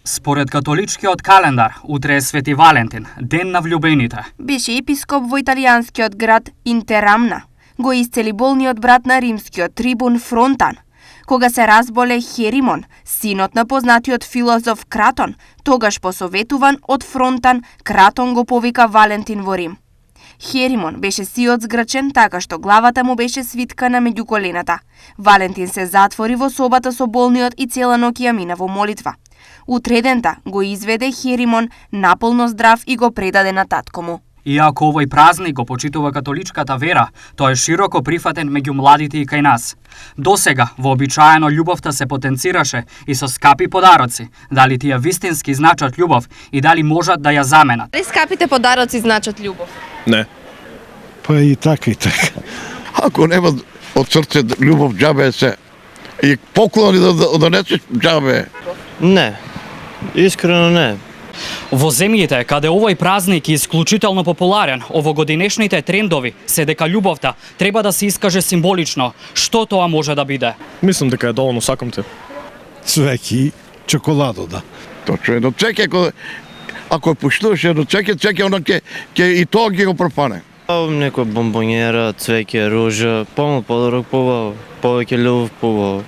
Според католичкиот календар, утре е Свети Валентин, ден на влюбените. Беше епископ во италијанскиот град Интерамна. Го исцели болниот брат на римскиот трибун Фронтан. Кога се разболе Херимон, синот на познатиот филозоф Кратон, тогаш посоветуван од Фронтан, Кратон го повика Валентин во Рим. Херимон беше сиот згрчен така што главата му беше свиткана меѓу колената. Валентин се затвори во собата со болниот и цела ноќ ја мина во молитва. Утредента го изведе Херимон наполно здрав и го предаде на татко му. Иако овој празник го почитува католичката вера, тој е широко прифатен меѓу младите и кај нас. Досега, вообичаено љубовта се потенцираше и со скапи подароци. Дали тие вистински значат љубов и дали можат да ја заменат? Дали скапите подароци значат љубов? Не. Па и така и така. Ако нема од срце љубов, џабе се. И поклони да донесеш, џабе. Не, искрено не. Во земјите каде овој празник е исклучително популарен, овогодинешните трендови се дека љубовта треба да се искаже символично. Што тоа може да биде? Мислам дека е доволно сакамте. Цвеќе и чоколадо, да. Точно, едно цвеќе, ако пуштуваш едно цвеќе, оно ќе и тоа ќе го пропане. Некоја бомбонјера, цвеќе, ружа, помал подарок побаво, повеќе љубов побаво.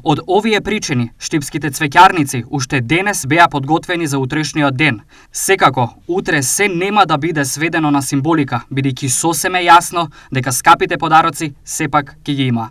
Од овие причини, штипските цвеќарници уште денес беа подготвени за утрешниот ден. Секако, утре се нема да биде сведено на символика, бидејќи сосеме јасно дека скапите подароци сепак ќе ги има.